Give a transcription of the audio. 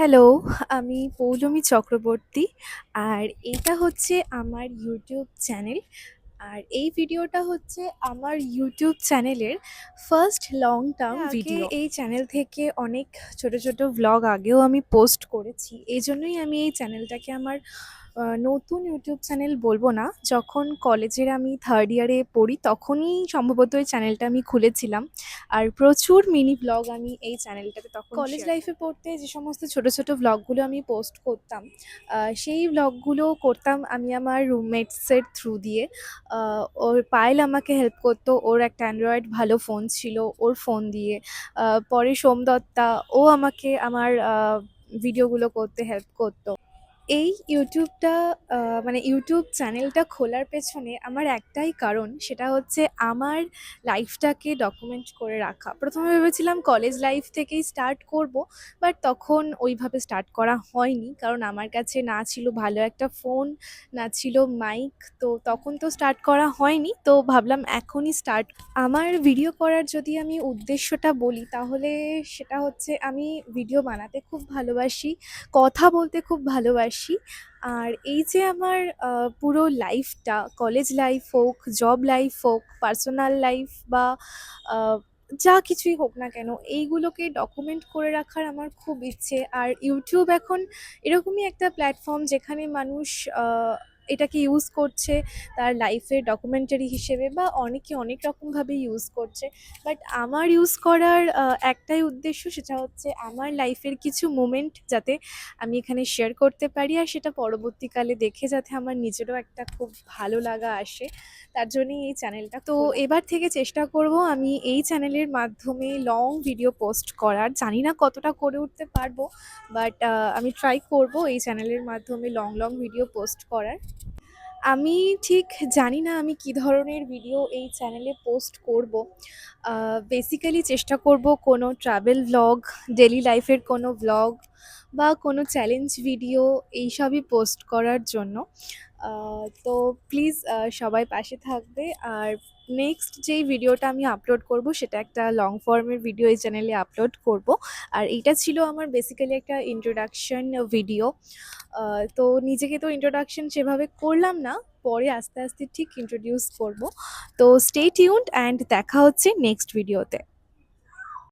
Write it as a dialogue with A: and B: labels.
A: Hello, আমি পৌলমী চক্রবর্তী। আর এটা হচ্ছে আমার ইউটিউব চ্যানেল। আর এই ভিডিওটা হচ্ছে আমার ইউটিউব চ্যানেলের ফার্স্ট লং টার্ম ভিডিও। এই চ্যানেল থেকে অনেক ছোট ছোট ভ্লগ আগেও আমি পোস্ট করেছি। এইজন্যই আমি এই চ্যানেলটাকে আমার নতুন ইউটিউব চ্যানেল বলবো না। যখন কলেজের আমি 3rd ইয়ারে পড়ি তখনই সম্ভবত এই চ্যানেলটা আমি খুলেছিলাম। আর প্রচুর মিনি ভ্লগ আমি এই চ্যানেলটাতে তখন কলেজ লাইফে পড়তে যে সমস্ত ছোট ছোট ভ্লগগুলো আমি পোস্ট করতাম, সেই ভ্লগগুলো করতাম আমি আমার রুমমেটসের থ্রু দিয়ে। ওর পায়েল আমাকে হেল্প করতো, ওর একটা অ্যান্ড্রয়েড ভালো ফোন ছিল, ওর ফোন দিয়ে। পরে সোমদত্তা, ও আমাকে আমার ভিডিওগুলো করতে হেল্প করতো। এই ইউটিউবটা মানে ইউটিউব চ্যানেলটা খোলার পেছনে আমার একটাই কারণ, সেটা হচ্ছে আমার লাইফটাকে ডকুমেন্ট করে রাখা। প্রথমে ভেবেছিলাম কলেজ লাইফ থেকেই স্টার্ট করব, বাট তখন ওইভাবে স্টার্ট করা হয়নি, কারণ আমার কাছে না ছিল ভালো একটা ফোন, না ছিল মাইক। তো তখন তো স্টার্ট করা হয়নি, তো ভাবলাম এখনই স্টার্ট। আমার ভিডিও করার যদি আমি উদ্দেশ্যটা বলি, তাহলে সেটা হচ্ছে আমি ভিডিও বানাতে খুব ভালোবাসি, কথা বলতে খুব ভালোবাসি। আর এই যে আমার পুরো লাইফটা, কলেজ লাইফ হোক, জব লাইফ হোক, পার্সোনাল লাইফ বা যা কিছুই হোক না কেন, এইগুলোকে ডকুমেন্ট করে রাখার আমার খুব ইচ্ছে। আর ইউটিউব এখন এরকমই একটা প্ল্যাটফর্ম যেখানে মানুষ এটাকে ইউজ করছে তার লাইফের ডকুমেন্টারি হিসেবে, বা অনেকে অনেক রকমভাবে ইউজ করছে। বাট আমার ইউজ করার একটাই উদ্দেশ্য, সেটা হচ্ছে আমার লাইফের কিছু মোমেন্ট যাতে আমি এখানে শেয়ার করতে পারি, আর সেটা পরবর্তীকালে দেখে যাতে আমার নিজেরও একটা খুব ভালো লাগা আসে। তার জন্যই এই চ্যানেলটা। তো এবার থেকে চেষ্টা করব আমি এই চ্যানেলের মাধ্যমে লং ভিডিও পোস্ট করার। জানি না কতটা করে উঠতে পারবো, বাট আমি ট্রাই করব এই চ্যানেলের মাধ্যমে লং ভিডিও পোস্ট করার। আমি ঠিক জানি না আমি কী ধরনের ভিডিও এই চ্যানেলে পোস্ট করব। বেসিক্যালি চেষ্টা করব কোনো ট্রাভেল ভ্লগ, ডেইলি লাইফের কোনো ভ্লগ বা কোনো চ্যালেঞ্জ ভিডিও এইসবই পোস্ট করার জন্য। তো প্লিজ সবাই পাশে থাকবে। আর নেক্সট যেই ভিডিওটা আমি আপলোড করব, সেটা একটা লং ফর্মের ভিডিও এই চ্যানেলে আপলোড করব। আর এইটা ছিল আমার বেসিক্যালি একটা ইন্ট্রোডাকশন ভিডিও। তো নিজেকে তো ইন্ট্রোডাকশন সেভাবে করলাম না, পরে আস্তে আস্তে ঠিক ইন্ট্রোডিউস করব। তো স্টে টিউনড অ্যান্ড দেখা হচ্ছে নেক্সট ভিডিওতে।